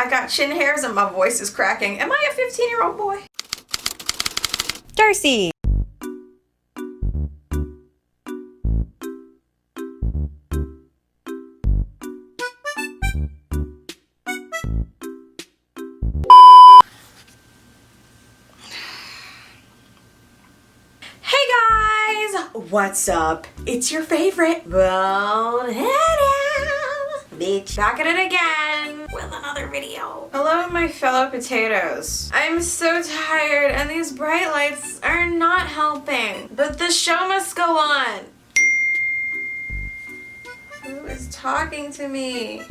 I got chin hairs and my voice is cracking. Am I a 15-year-old boy? Darcei. What's up? It's your favorite bonehead bitch back at it again with another video. Hello, my fellow potatoes. I'm so tired and these bright lights are not helping, but the show must go on. Who is talking to me?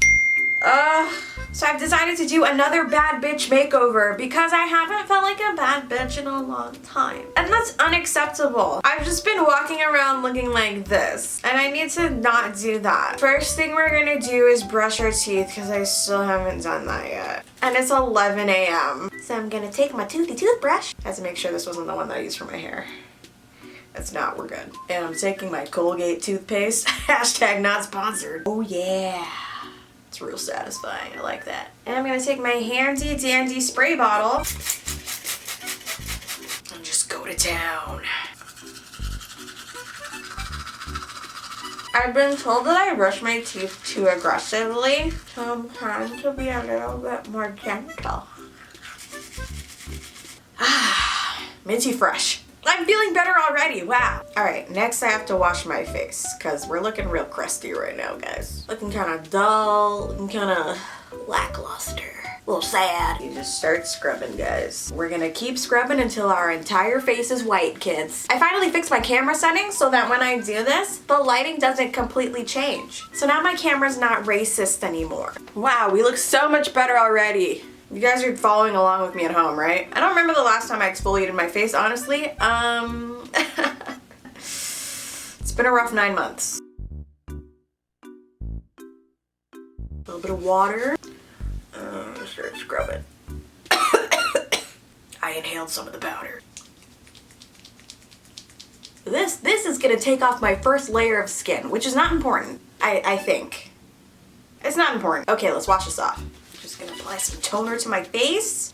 Ugh. So I've decided to do another bad bitch makeover because I haven't felt like a bad bitch in a long time. And that's unacceptable. I've just been walking around looking like this and I need to not do that. First thing we're gonna do is brush our teeth because I still haven't done that yet. And it's 11 a.m. So I'm gonna take my toothy toothbrush. I have to make sure this wasn't the one that I used for my hair. It's not, we're good. And I'm taking my Colgate toothpaste. Hashtag not sponsored. Oh yeah. It's real satisfying, I like that. And I'm gonna take my handy dandy spray bottle and just go to town. I've been told that I brush my teeth too aggressively, so I'm trying to be a little bit more gentle. Ah, minty fresh. I'm feeling better already, wow. All right, next I have to wash my face because we're looking real crusty right now, guys. Looking kind of dull, looking kind of lackluster. A little sad. You just start scrubbing, guys. We're gonna keep scrubbing until our entire face is white, kids. I finally fixed my camera settings so that when I do this, the lighting doesn't completely change. So now my camera's not racist anymore. Wow, we look so much better already. You guys are following along with me at home, right? I don't remember the last time I exfoliated my face, honestly. It's been a rough 9 months. A little bit of water. Start scrubbing. I inhaled some of the powder. This is gonna take off my first layer of skin, which is not important, I think. It's not important. Okay, let's wash this off. Gonna apply some toner to my face.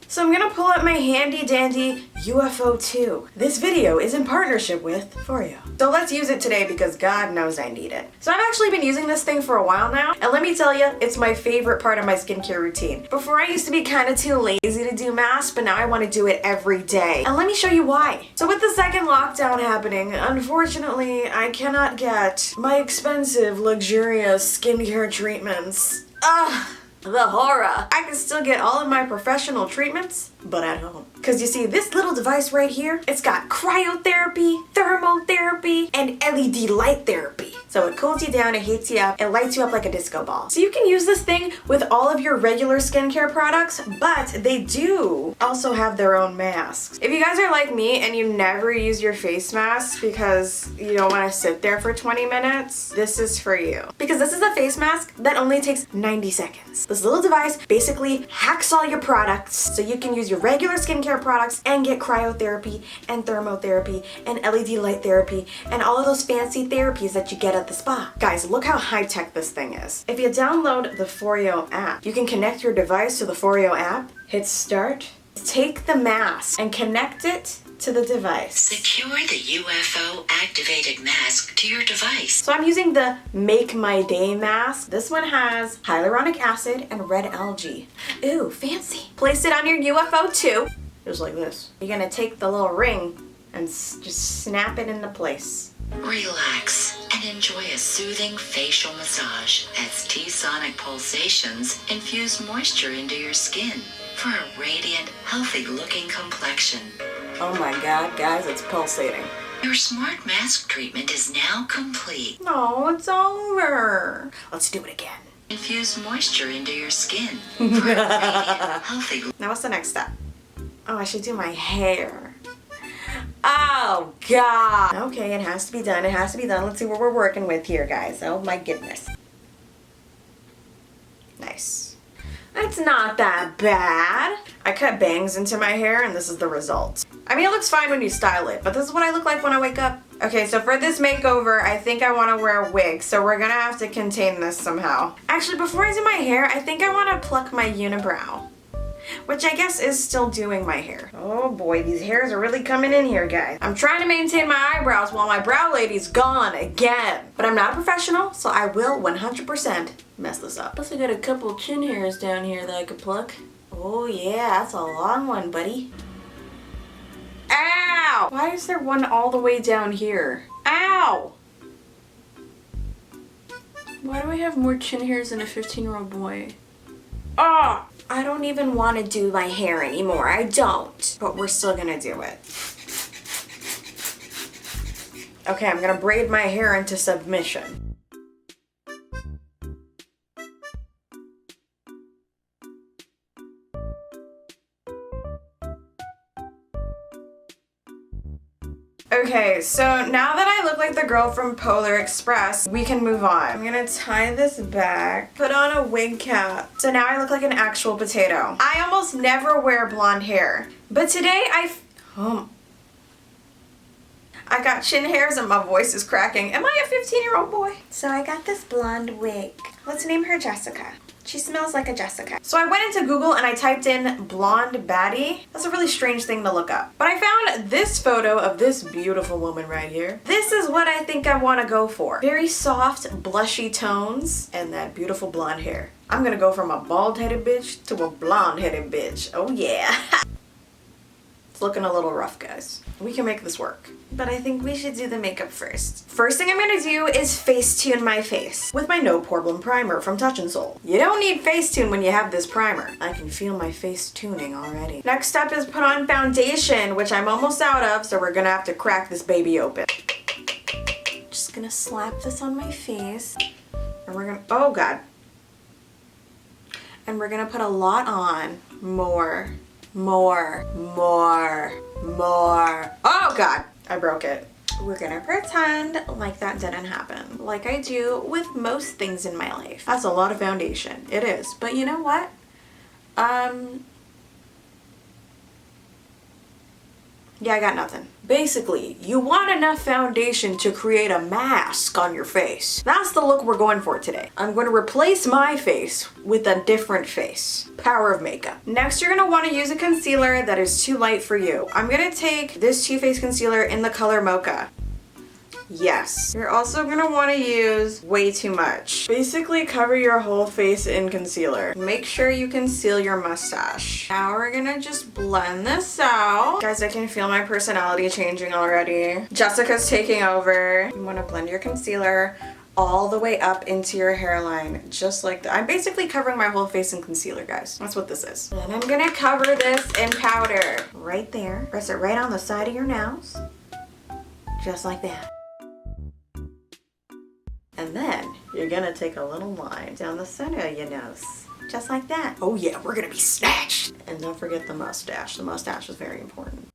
So I'm gonna pull out my handy dandy UFO 2. This video is in partnership with Foreo. So let's use it today because God knows I need it. So I've actually been using this thing for a while now, and let me tell you, it's my favorite part of my skincare routine. Before I used to be kind of too lazy to do masks, but now I want to do it every day. And let me show you why. So with the second lockdown happening, unfortunately, I cannot get my expensive, luxurious skincare treatments. Ugh. The horror. I can still get all of my professional treatments, but at home. Because you see, this little device right here, it's got cryotherapy, thermotherapy, and LED light therapy. So it cools you down, it heats you up, it lights you up like a disco ball. So you can use this thing with all of your regular skincare products, but they do also have their own masks. If you guys are like me and you never use your face mask because you don't want to sit there for 20 minutes, this is for you. Because this is a face mask that only takes 90 seconds. This little device basically hacks all your products so you can use your regular skincare products and get cryotherapy and thermotherapy and LED light therapy and all of those fancy therapies that you get at the spa. Guys, look how high-tech this thing is. If you download the Foreo app, you can connect your device to the Foreo app, hit start, take the mask and connect it to the device. Secure the UFO activated mask to your device. So I'm using the Make My Day mask. This one has hyaluronic acid and red algae. Ooh, fancy. Place it on your UFO 2. Just like this. You're gonna take the little ring and just snap it into place. Relax and enjoy a soothing facial massage as T-sonic pulsations infuse moisture into your skin for a radiant, healthy-looking complexion. Oh my God, guys, it's pulsating. Your smart mask treatment is now complete. No, it's over. Let's do it again. Infuse moisture into your skin for a radiant, healthy. Now what's the next step? Oh, I should do my hair. Oh God. Okay, it has to be done. It has to be done. Let's see what we're working with here, guys. Oh my goodness. Nice. It's not that bad. I cut bangs into my hair and this is the result. I mean, it looks fine when you style it, but this is what I look like when I wake up. Okay, so for this makeover, I think I want to wear a wig, so we're gonna have to contain this somehow. Actually, before I do my hair, I think I want to pluck my unibrow, which I guess is still doing my hair. Oh boy, these hairs are really coming in here, guys. I'm trying to maintain my eyebrows while my brow lady's gone again. But I'm not a professional, so I will 100% mess this up. Plus I got a couple chin hairs down here that I could pluck. Oh yeah, that's a long one, buddy. Ow! Why is there one all the way down here? Ow! Why do I have more chin hairs than a 15-year-old boy? Ah! I don't even want to do my hair anymore. I don't. But we're still gonna do it. Okay, I'm gonna braid my hair into submission. Okay, so now that I look like the girl from Polar Express, we can move on. I'm gonna tie this back, put on a wig cap. So now I look like an actual potato. I almost never wear blonde hair, but today I got chin hairs and my voice is cracking. Am I a 15-year-old boy? So I got this blonde wig. Let's name her Jessica. She smells like a Jessica. So I went into Google and I typed in blonde baddie. That's a really strange thing to look up. But I found this photo of this beautiful woman right here. This is what I think I want to go for. Very soft, blushy tones and that beautiful blonde hair. I'm gonna go from a bald-headed bitch to a blonde-headed bitch. Oh yeah. It's looking a little rough, guys. We can make this work. But I think we should do the makeup first. First thing I'm gonna do is Facetune my face with my No Problem Primer from Touch in Sol. You don't need Facetune when you have this primer. I can feel my face tuning already. Next step is put on foundation, which I'm almost out of, so we're gonna have to crack this baby open. Just gonna slap this on my face. And we're gonna, oh God. And we're gonna put a lot on. More. Oh God, I broke it. We're gonna pretend like that didn't happen, like I do with most things in my life. That's a lot of foundation. It is, but you know what? Yeah, I got nothing. Basically, you want enough foundation to create a mask on your face. That's the look we're going for today. I'm going to replace my face with a different face. Power of makeup. Next, you're going to want to use a concealer that is too light for you. I'm going to take this Too Faced concealer in the color Mocha. Yes. You're also going to want to use way too much. Basically cover your whole face in concealer. Make sure you conceal your mustache. Now we're going to just blend this out. Guys, I can feel my personality changing already. Jessica's taking over. You want to blend your concealer all the way up into your hairline, just like that. I'm basically covering my whole face in concealer, guys. That's what this is. And I'm going to cover this in powder. Right there. Press it right on the side of your nose. Just like that. And then you're gonna take a little line down the center of your nose. Just like that. Oh yeah, we're gonna be snatched. And don't forget the mustache. The mustache is very important.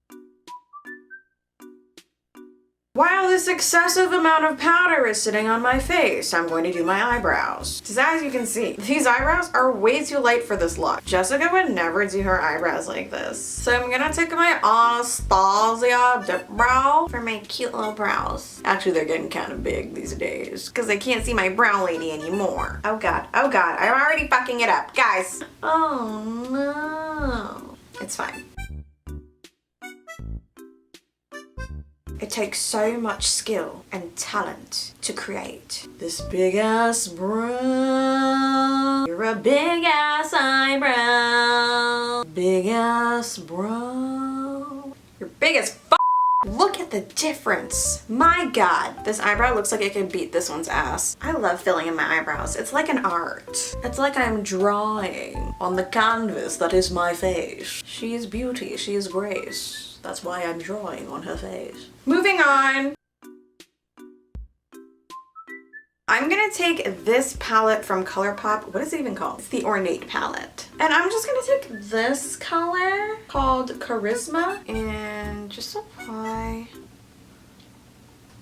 While this excessive amount of powder is sitting on my face, I'm going to do my eyebrows. Because as you can see, these eyebrows are way too light for this look. Jessica would never do her eyebrows like this. So I'm gonna take my Anastasia dip brow for my cute little brows. Actually, they're getting kind of big these days because I can't see my brow lady anymore. Oh God, I'm already fucking it up. Guys. Oh no. It's fine. It takes so much skill and talent to create this big ass brow. You're a big ass eyebrow. Big ass brow. You're big as f. Look at the difference. My God. This eyebrow looks like it could beat this one's ass. I love filling in my eyebrows. It's like an art. It's like I'm drawing on the canvas that is my face. She is beauty. She is grace. That's why I'm drawing on her face. Moving on. I'm gonna take this palette from ColourPop. What is it even called? It's the Ornate palette. And I'm just gonna take this color called Charisma and just apply.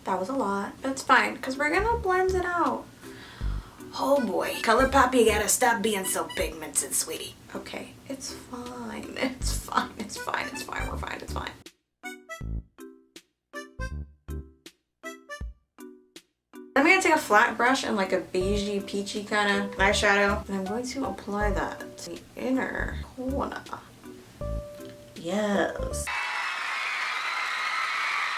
That was a lot. That's fine, because we're gonna blend it out. Oh boy. ColourPop, you gotta stop being so pigmented, sweetie. Okay, it's fine. It's fine. It's fine. It's fine. We're fine. It's fine. I'm gonna take a flat brush and like a beigey, peachy kind of eyeshadow, and I'm going to apply that to the inner corner. Yes.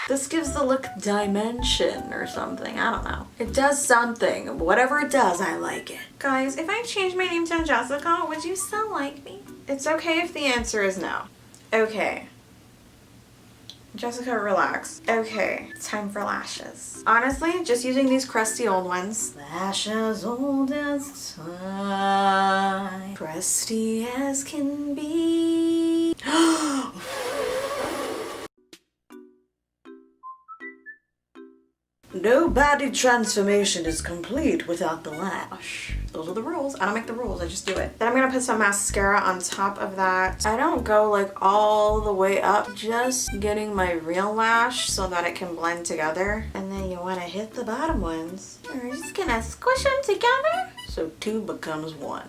This gives the look dimension or something. I don't know. It does something. Whatever it does, I like it. Guys, if I change my name to Jessica, would you still like me? It's okay if the answer is no. Okay. Jessica, relax. Okay, it's time for lashes. Honestly, just using these crusty old ones. Lashes old as time, crusty as can be. No body transformation is complete without the lash. Those are the rules. I don't make the rules, I just do it. Then I'm gonna put some mascara on top of that. I don't go like all the way up, just getting my real lash so that it can blend together. And then you wanna hit the bottom ones. We're just gonna squish them together so two becomes one.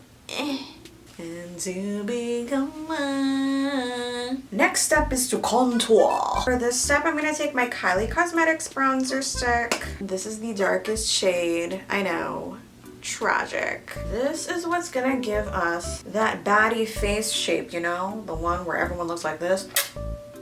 And to become one. Next step is to contour. For this step, I'm gonna take my Kylie Cosmetics bronzer stick. This is the darkest shade, I know. Tragic. This is what's gonna give us that baddie face shape, you know? The one where everyone looks like this.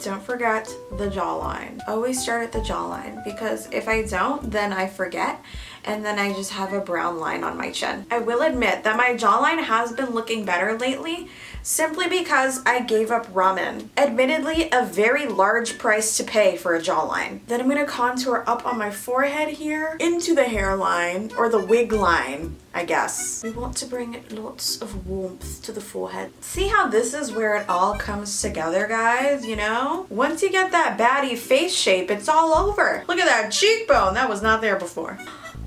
Don't forget the jawline. Always start at the jawline, because if I don't, then I forget, and then I just have a brown line on my chin. I will admit that my jawline has been looking better lately, simply because I gave up ramen. Admittedly, a very large price to pay for a jawline. Then I'm gonna contour up on my forehead here, into the hairline, or the wig line, I guess. We want to bring lots of warmth to the forehead. See how this is where it all comes together, guys, you know? Once you get that baddie face shape, it's all over. Look at that cheekbone, that was not there before.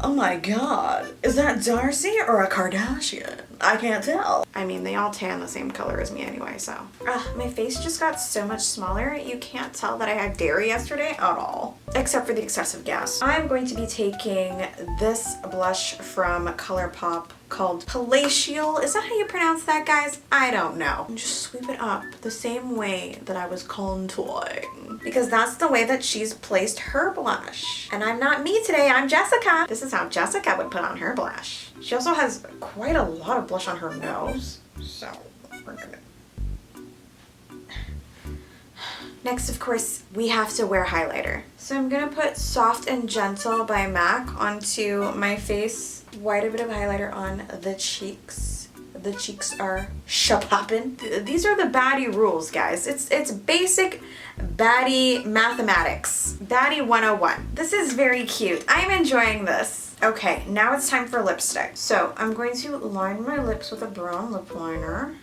Oh my god, is that Darcei or a Kardashian? I can't tell. I mean, they all tan the same color as me anyway, so. My face just got so much smaller, you can't tell that I had dairy yesterday at all. Except for the excessive gas. I'm going to be taking this blush from ColourPop called Palatial. Is that how you pronounce that, guys? I don't know. And just sweep it up the same way that I was contouring, because that's the way that she's placed her blush. And I'm not me today, I'm Jessica. This is how Jessica would put on her blush. She also has quite a lot of blush on her nose, so we're gonna... Next, of course, we have to wear highlighter. So I'm gonna put Soft and Gentle by MAC onto my face. Quite a bit of highlighter on the cheeks. The cheeks are shapoppin'. These are the baddie rules, guys. It's basic baddie mathematics. Baddie 101. This is very cute. I'm enjoying this. Okay, now it's time for lipstick. So I'm going to line my lips with a brown lip liner.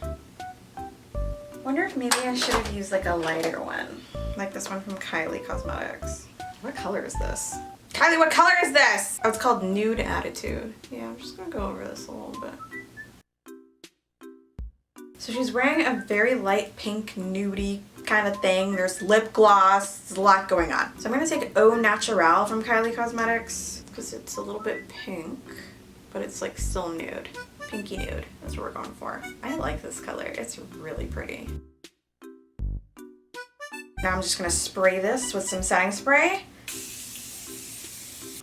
Wonder if maybe I should have used like a lighter one, like this one from Kylie Cosmetics. What color is this? Kylie, what color is this? Oh, it's called Nude Attitude. Yeah, I'm just gonna go over this a little bit. So she's wearing a very light pink nudie kind of thing. There's lip gloss, there's a lot going on. So I'm gonna take Au Naturel from Kylie Cosmetics because it's a little bit pink, but it's like still nude. Pinky nude, that's what we're going for. I like this color, it's really pretty. Now I'm just gonna spray this with some setting spray.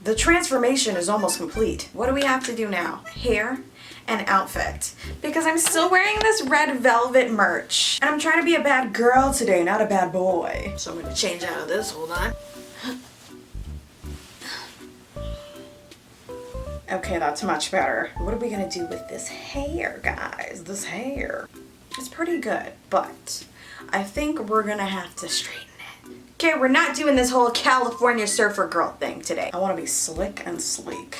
The transformation is almost complete. What do we have to do now? Hair and outfit. Because I'm still wearing this red velvet merch. And I'm trying to be a bad girl today, not a bad boy. So I'm gonna change out of this, hold on. Okay, that's much better. What are we gonna do with this hair, guys? This hair. It's pretty good, but I think we're gonna have to straighten it. Okay, we're not doing this whole California surfer girl thing today. I wanna be slick and sleek.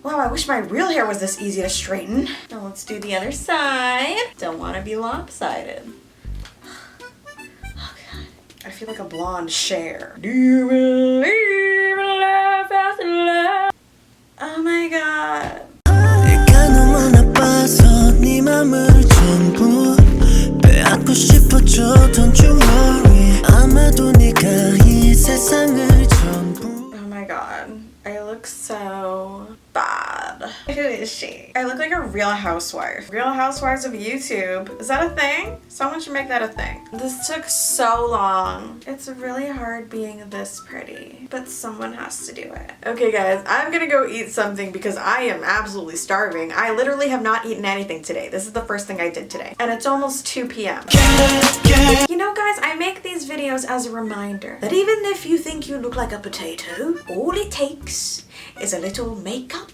Wow, I wish my real hair was this easy to straighten. Now let's do the other side. Don't want to be lopsided. Oh god, I feel like a blonde Cher. Do you believe in love after love? Oh my god. Oh my god, I look so bad. I Who is she? I look like a real housewife. Real Housewives of YouTube. Is that a thing? Someone should make that a thing. This took so long. It's really hard being this pretty, but someone has to do it. Okay guys, I'm gonna go eat something because I am absolutely starving. I literally have not eaten anything today. This is the first thing I did today. And it's almost 2 p.m. You know guys, I make these videos as a reminder that even if you think you look like a potato, all it takes is a little makeup,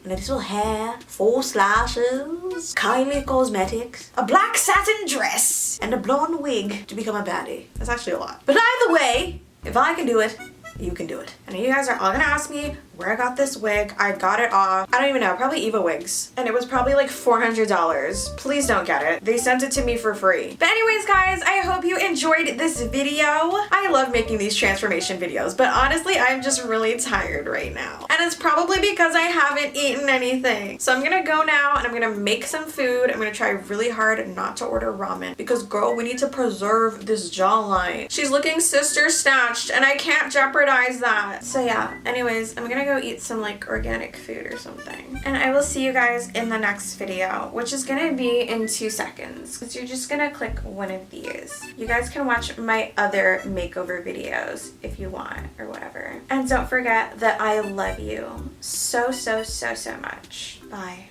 a little hair, 4 slashes, Kylie Cosmetics, a black satin dress, and a blonde wig to become a baddie. That's actually a lot. But either way, if I can do it, you can do it. And you guys are all gonna ask me where I got this wig. I got it off, I don't even know, probably Eva Wigs. And it was probably like $400. Please don't get it. They sent it to me for free. But anyways guys, I hope you enjoyed this video. I love making these transformation videos, but honestly, I'm just really tired right now. And it's probably because I haven't eaten anything. So I'm gonna go now and I'm gonna make some food. I'm gonna try really hard not to order ramen because girl, we need to preserve this jawline. She's looking sister snatched and I can't jeopardize that. So yeah, anyways, I'm gonna go eat some like organic food or something. And I will see you guys in the next video, which is gonna be in 2 seconds. Because you're just gonna click one of these. You guys can watch my other makeover videos if you want or whatever. And don't forget that I love you so, so, so, so much. Bye.